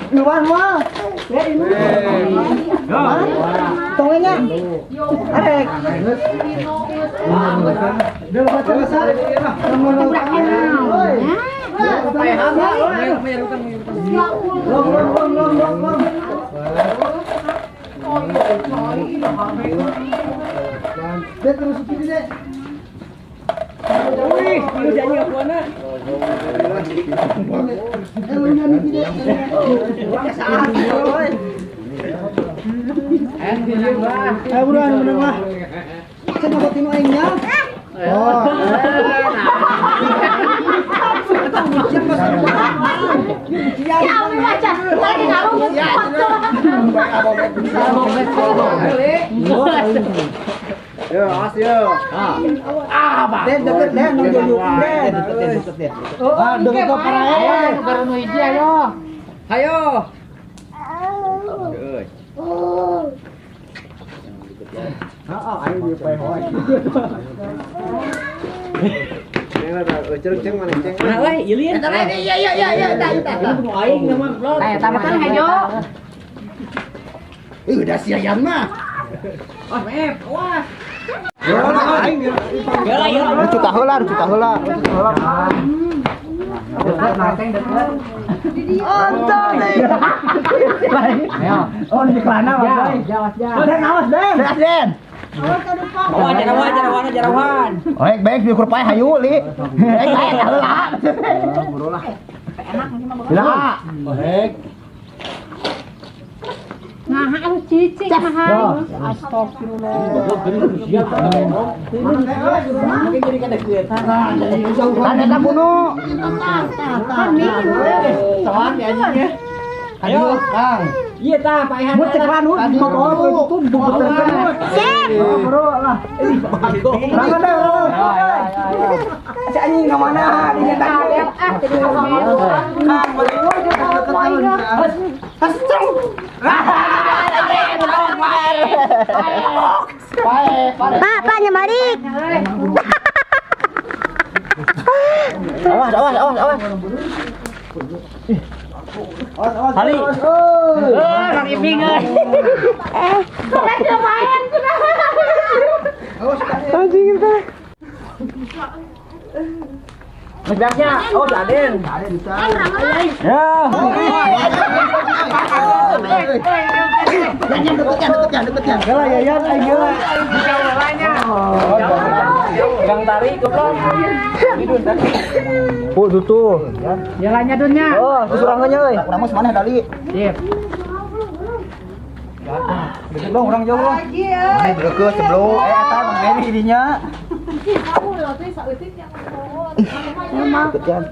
Luan mah. Tongenya. Arek. Dia baca besar. Dia terus begini deh. Wih, ini jadi apa nak? Buruan menang lah. Saya dapat tino aingnya. Oh. Yo, as yo. Bah. Den deket den nunggu dulu den. Deket den. Ah, deket ke parae. Baru nu hiji ayo. Hayo. Euy. Ayo di pai hoy. Ceng mana ceng. Nah, euy, ieu lieu. Iya. Nu aing mah belum. Tamatan hayo. Udah siayan mah. Oh, mep. Wah. Cuka heula. Ontong nih. Oh, di kelana Mas. Den awas Den. Jarawan. Oh, baik diukur pae hayu li. Baik heula. Buru lah. Enak ini mah. Baik. Nah, harus cicing mahal. Astagfirullah. Mungkin jadi kada keuntan. Ada tak bunuh. Kan ini. Sawan ya anjingnya. Ayo, Kang. Iya tah, Pak Ihan. Mun ceklan mun mau bawa tumbuk beterkan. Sip. Bro lah. Bangun dah. Si anjing ke mana? Dia tak lihat jadi ngomong. Kang, Pak nyembalik. Awas. Kali. Kang Ibing euy. Korek lumayan sudah. Anjing itu. Ngejangnya, oh Aden. Bisa. Ya. Deketnya. Gala yayan ayeuna. Gang tarik goblok. Hidun tadi. Oh, tuh. Jalannya dunnya. Oh, susurangannya euy. Urang mah maneh tadi. Sip. Deket dong, orang jauh dong. Mana deket sebelum. Eta Bang Neni didinya.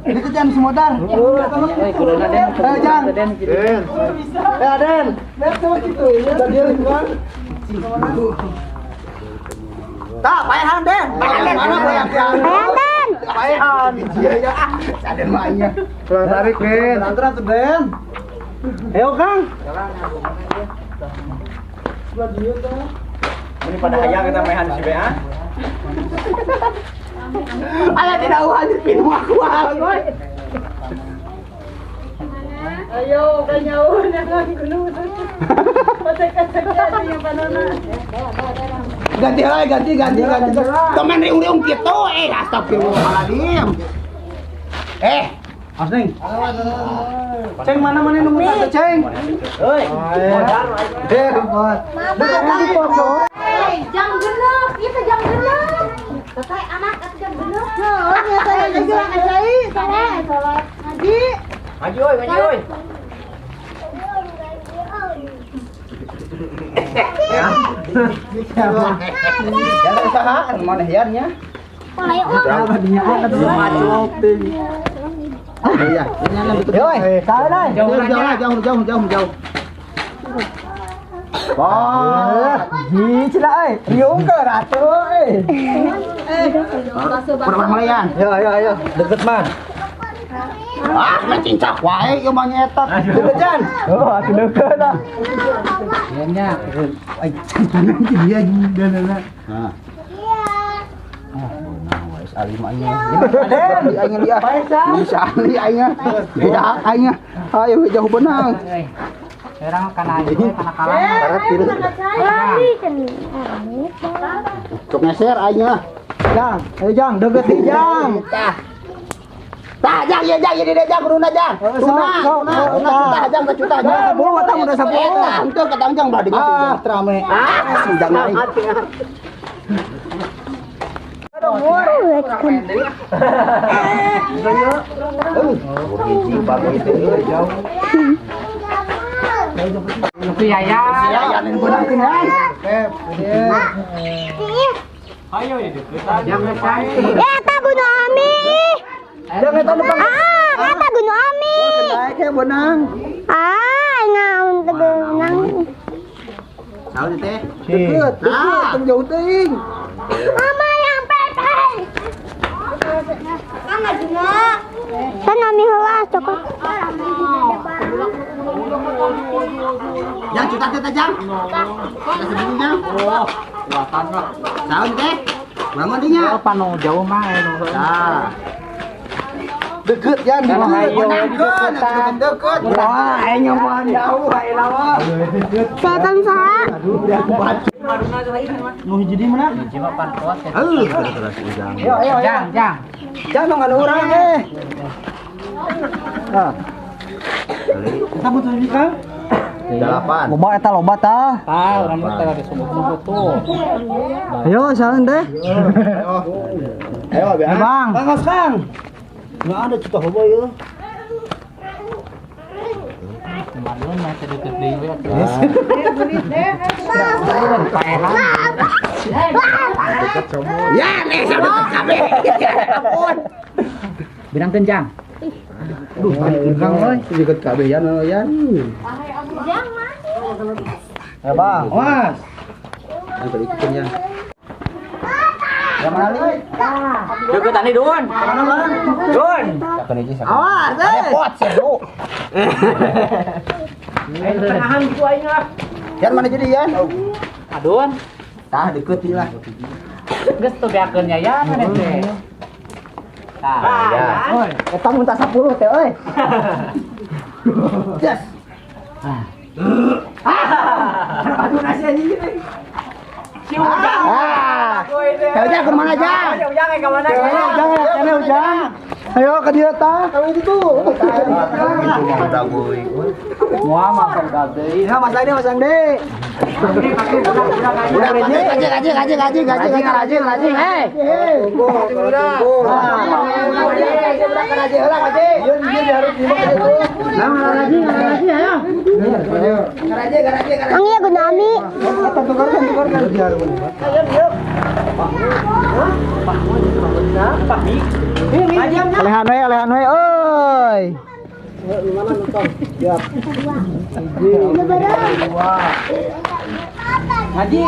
Deketan semua dar. Corona Den. Jang. Den. Den. Biar sama gitu. Dan dia kan. Tak, paehan Den. Mana paehan? Den. Paehan. Iya ya. Saden mainnya. Tarik Den. Antara tuh Den. Ayo Kang. Ini pada hayang kita main si BA. Ala tidak wajib minum aku. Ayo kanyaun yang gunung. Patek-patek yang banana. Ganti. Temen reung gitu astagfirullahaladzim. Asning. Ceng mana nunggu tante Ceng? Euy. Jam genep, itu jam genep. Kakak anak atau jam genep? Oh, saya juga ngajai, salat ngaji. Maju euy. Jangan usaha, mana hiarnya? Mulai Iya, jauh. Wah, gila riung ke ratu Pernah Malayan. Ayo, deket man. Ah, cincak wae ieu mah nyetak. Degan. Oh, atuh deukeut ah. Nya. Ai cantonan ti dia danana. Nah. Ali mah nya. Ini aing lihat. Bisa ali aing. Beda aing. Ayo jauh benang. Erang kana ieu kana kalah. Barat tiru. Cuk ngeser aing mah. Jang, ayo Jang, deukeut di Jang. Tah Jang, ieu Jang, ieu di Jang kuduna Jang. Tah Jang juta Jang. Bohong tah udah 10. Henteu ka Jang bade. Ah, trame. Ah, si Jang aing. Mama yang pepeng. Mama juga. Kan kami hawa cokot. Jang cuta teh Jang. Sudah segini Jang. Oh, kuatan lah. Saun teh. Bangun dinya. Oh, panu jauh mah anu. Tah. Deket Jan, deket. Wah, aing mah jauh bae lawa. Setan saha? Aduh, udah aku baca. Nu hiji di mana? Hiji mah pan kuat. Jang. Ayo, Jang. Jang dong ada urang eh. Nah. Kita butuh ini kan? 8. Loba eta loba tah. Tah, urang teh ada sumut-sumut tuh. Ayo, saeun deh. Ayo, Bang. Kang. Nggak ada cita hoba ya. Kemarin masih deket dewe atuh. Ya, nih saya deket kabeh. Ampun. Binang kenjang. Duh, kenjang euy, deket kabeh yan. Jang Ya, Bang. Mas. Yang tadi kenjang. Mana nih? Deket tani Dun. Mana Bang? Dun. Awas, repot sih, Bu. Tenahan gitu aing lah. Yan mana jadi yan? Adun. Tah deket ieu lah. Geus teu beakeun nya ya mana teh. Tah, ya. Oi, eta mun tak 10 teh euy. Yes. Aduh nasi anjing. Ujang. Ujang ke mana Jang? Ujang ke mana? Ujang. Ayo ke dia tah, kalau itu. Muah makan gaji. Ya Mas Ade, Mas Ande. Udah gaji. Hei. Ang iya gunami. Alehan we, oi. Siap. Ngaji.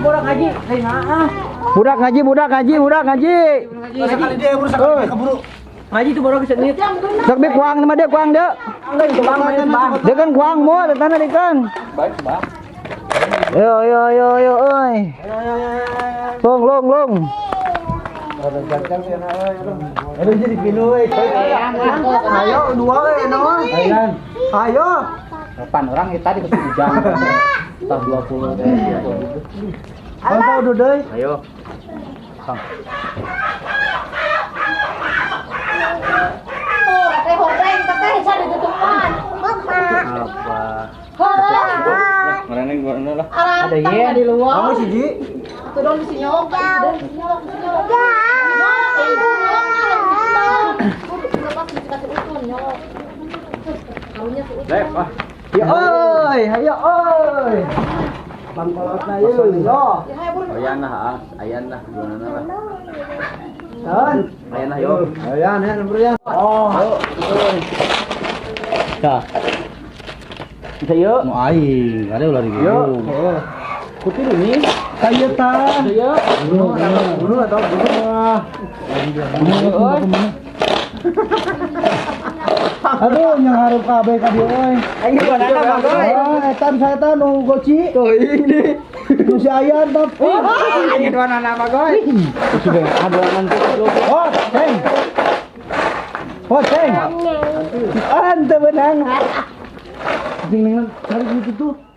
Budak ngaji. Budak ngaji. Sekali dia urus keburu. Ngaji itu baru bisa niat. Sok be kuang sama dia kuang deu. Dia kan kuang mo, tanah dia kan. Baik, Bang. Yo, oi. Long. Aduh jadi pinu euy. Ayo dua euy naon? Ayo. 8 orang kita di Ujang. Tah 20 deh. Tahu dulu deui. Ayo. Sang. Teh horeng, teh sada tutupan. Apa? Mana gua lah. Ada ye di luar. Kamu siji. Tuh dong di sini nyok. Lep ah. Ya oi, ayo oi. Bang kolotna ye yo. Ayan nah, gimana lah. Tan. Ayan nah yo. Ayan, ya. Oh. Dah. Bisa yuk. Mau aing, ada ulah di Yo. Putih ini. Kayu ta. Yo. Bunuh atau bunuh. Aduh, yang harus kabeh ka dieu euy. Ayo banana bagoy. Etan saya nu goci. Teuing di. Nu si ayan tapi. Ayo banana bagoy. Sudah ada nanti. Oh, ceng. Oh, ceng. Ante benang. Ding cari gitu tuh.